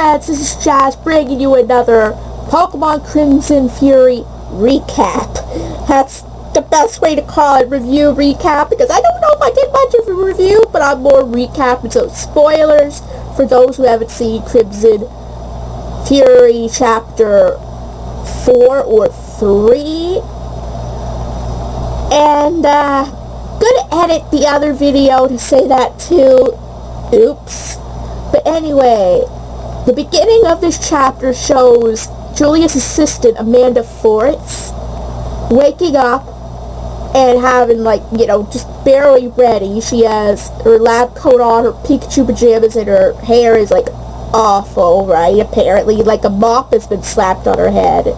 friends, this is Jazz bringing you another Pokemon Crimson Fury recap. That's the best way to call it, review recap, because I don't know if I did much of a review, but I'm more recapping, so spoilers for those who haven't seen Crimson Fury Chapter 4 or 3. And, gonna edit the other video to say that too. Oops. But anyway, the beginning of this chapter shows Julia's assistant, Amanda Forts, waking up and having, just barely ready. She has her lab coat on, her Pikachu pajamas, and her hair is, awful, right? Apparently, a mop has been slapped on her head.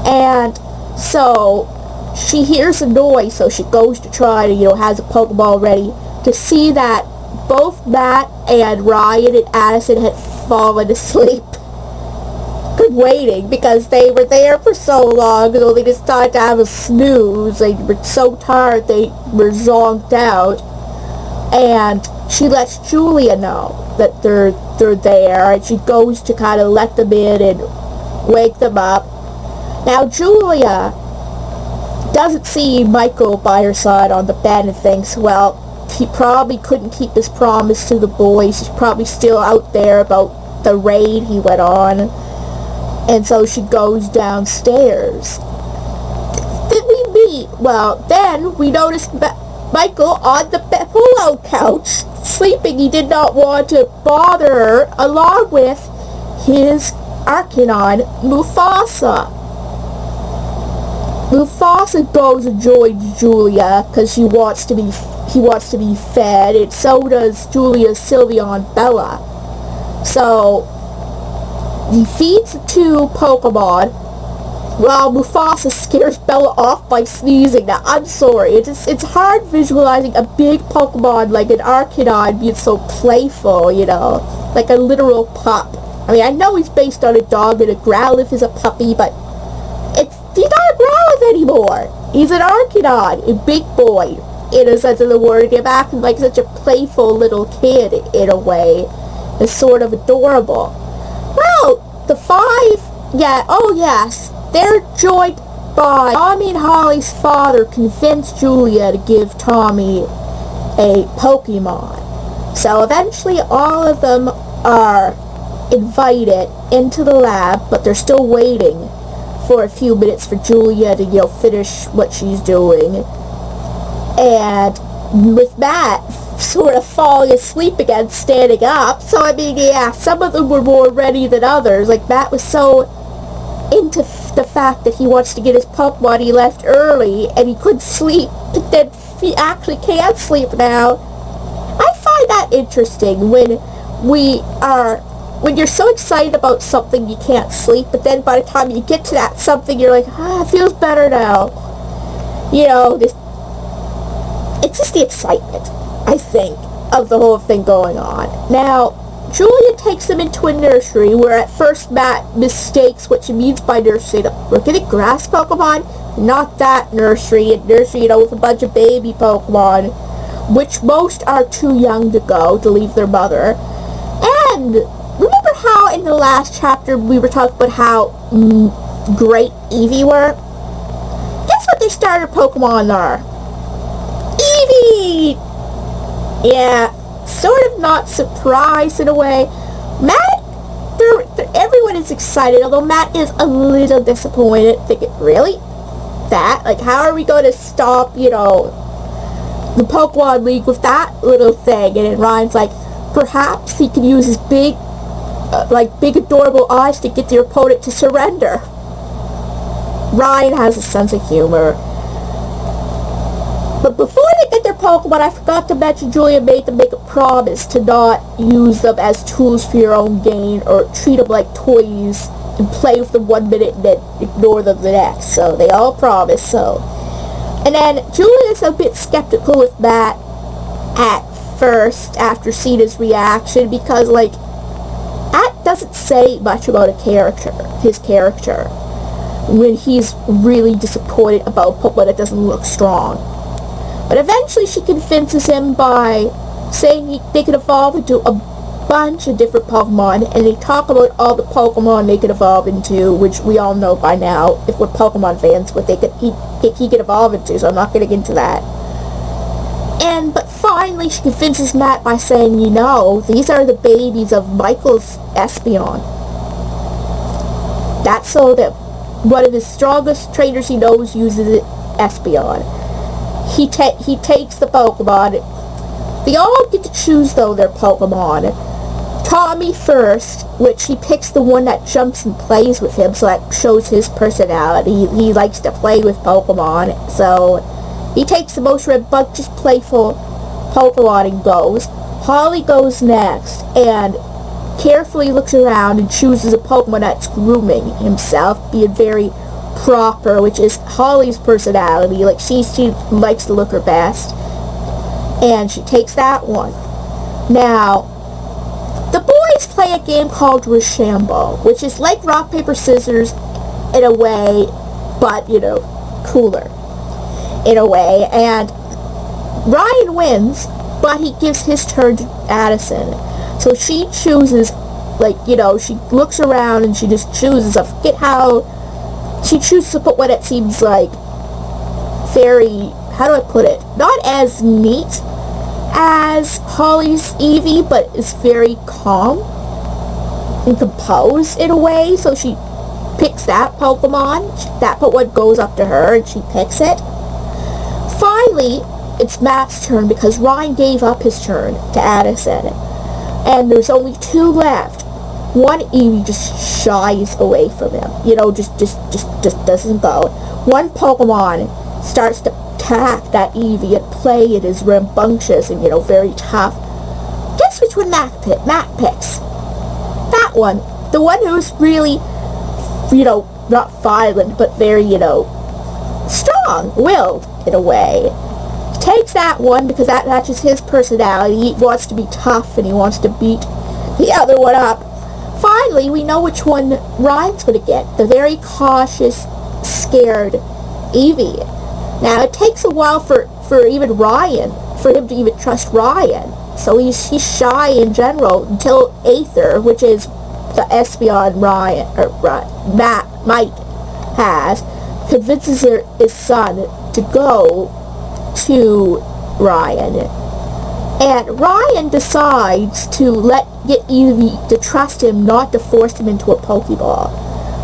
And so she hears a noise, so she goes to try to, has a Pokeball ready, to see that both Matt and Ryan and Addison had fallen asleep. Good waiting, because they were there for so long, so they decided to have a snooze. They were so tired they were zonked out. And she lets Julia know that they're there, and she goes to kind of let them in and wake them up. Now Julia doesn't see Michael by her side on the bed and thinks, well, he probably couldn't keep his promise to the boys. He's probably still out there about the raid he went on. And so she goes downstairs. Then we meet, then we notice Michael on the pillow couch, sleeping. He did not want to bother her, along with his Arcanine, Mufasa. Mufasa goes and joins Julia because he wants to be fed, and so does Julia's Sylveon Bella. So he feeds the two Pokemon while Mufasa scares Bella off by sneezing. Now, I'm sorry, it's hard visualizing a big Pokemon like an Arcanine being so playful, like a literal pup. I mean, I know he's based on a dog and a Growlithe is a puppy, but he's not a Growlithe anymore. He's an Arcanine, a big boy, in a sense of the word. He's acting like such a playful little kid in a way. It's sort of adorable. Well, the five, they're joined by Tommy and Holly's father convinced Julia to give Tommy a Pokemon. So eventually all of them are invited into the lab, but they're still waiting for a few minutes for Julia to, finish what she's doing. And with Matt sort of falling asleep again, standing up. So, some of them were more ready than others. Matt was so into the fact that he wants to get his Pokemon, he left early, and he couldn't sleep, but then he actually can sleep now. I find that interesting when you're so excited about something you can't sleep, but then by the time you get to that something, you're like, it feels better now. It's just the excitement, I think, of the whole thing going on. Now, Julia takes them into a nursery where at first Matt mistakes what she means by nursery. We're getting grass Pokemon? Not that nursery. A nursery, with a bunch of baby Pokemon, which most are too young to go, to leave their mother. And remember how in the last chapter we were talking about how great Eevee were? Guess what their starter Pokemon are? Eevee! Yeah, sort of not surprised in a way. Matt, everyone is excited, although Matt is a little disappointed, thinking, really? That? How are we going to stop, the Pokemon League with that little thing? And then Ryan's like, perhaps he can use his big adorable eyes to get the opponent to surrender. Ryan has a sense of humor. But before they get their Pokemon, I forgot to mention Julia made them make a promise to not use them as tools for your own gain or treat them like toys and play with them 1 minute and then ignore them the next. So they all promise, so. And then Julia's a bit skeptical with Matt at first after seeing his reaction because, Matt doesn't say much about his character, when he's really disappointed about a Pokemon that doesn't look strong. But eventually she convinces him by saying they can evolve into a bunch of different Pokemon, and they talk about all the Pokemon they could evolve into, which we all know by now, if we're Pokemon fans, what he could evolve into, so I'm not going to get into that. But finally she convinces Matt by saying, you know, these are the babies of Michael's Espeon. That's so that one of his strongest trainers he knows uses it, Espeon. He takes the Pokemon. They all get to choose, though, their Pokemon. Tommy first, which he picks the one that jumps and plays with him, so that shows his personality. He likes to play with Pokemon, so he takes the most rambunctious, playful Pokemon and goes. Holly goes next, and carefully looks around and chooses a Pokemon that's grooming himself, being very proper, which is Holly's personality. Like, she likes to look her best, and she takes that one. Now, the boys play a game called Rochambeau, which is like rock, paper, scissors in a way, but, you know, cooler in a way. And Ryan wins, but he gives his turn to Addison. So she chooses, like, you know, she looks around and she just chooses, I forget how, she chooses to put what it seems like very, how do I put it, not as neat as Holly's Eevee, but is very calm and composed in a way. So she picks that Pokemon, that one goes up to her and she picks it. Finally, it's Matt's turn because Ryan gave up his turn to Addison, and there's only two left. One Eevee just shies away from him, you know, just doesn't go. One Pokemon starts to attack that Eevee and play it as rambunctious and, you know, very tough. Guess which one Matt picks? That one. The one who's really, you know, not violent, but very, you know, strong-willed in a way. He takes that one because that matches his personality. He wants to be tough and he wants to beat the other one up. Finally, we know which one Ryan's going to get. The very cautious, scared Eevee. Now, it takes a while for even Ryan, for him to even trust Ryan. So he's shy in general until Aether, which is the Espeon Mike has, convinces his son to go to Ryan. And Ryan decides to get Eevee to trust him, not to force him into a Pokeball.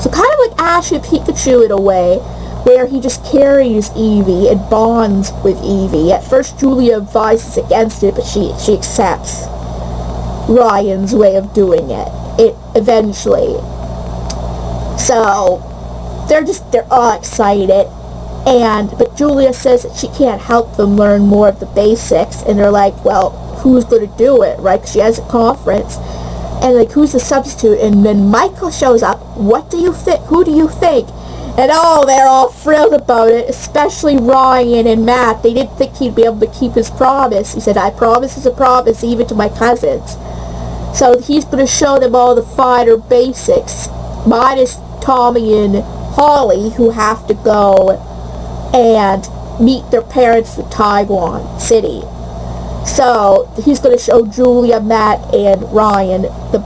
So kind of like Ash and Pikachu in a way, where he just carries Eevee and bonds with Eevee. At first Julia advises against it, but she accepts Ryan's way of doing it eventually. So they're all excited. But Julia says that she can't help them learn more of the basics, and they're like, well, who's going to do it, right? 'Cause she has a conference, and like, who's the substitute? And then Michael shows up. What do you think? Who do you think? And they're all thrilled about it, especially Ryan and Matt. They didn't think he'd be able to keep his promise. He said, I promise is a promise, even to my cousins. So he's going to show them all the finer basics, minus Tommy and Holly, who have to go and meet their parents in Taiwan City. So he's going to show Julia, Matt, and Ryan the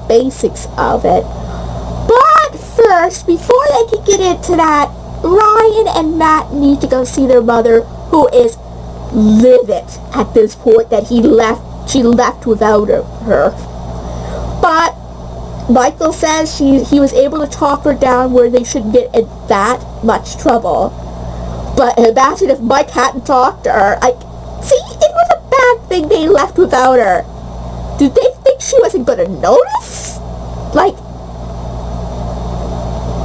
basics of it. But first, before they can get into that, Ryan and Matt need to go see their mother, who is livid at this point that she left without her. But Michael says he was able to talk her down where they shouldn't get in that much trouble. But imagine if Mike hadn't talked to her. See, it was a bad thing they left without her. Did they think she wasn't going to notice? Like,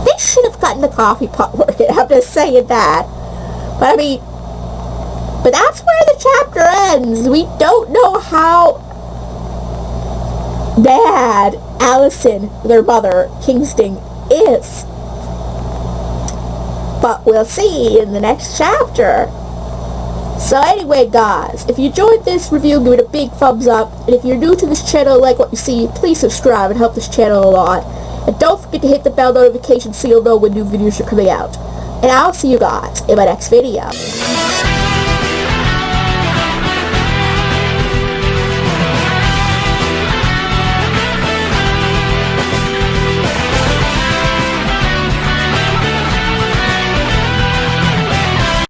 they should have gotten the coffee pot working. I'm just saying that. But I mean, but that's where the chapter ends. We don't know how bad Allison, their mother, Kingston, is. But we'll see in the next chapter. So anyway, guys, if you enjoyed this review, give it a big thumbs up. And if you're new to this channel, like what you see, please subscribe and help this channel a lot. And don't forget to hit the bell notification so you'll know when new videos are coming out. And I'll see you guys in my next video.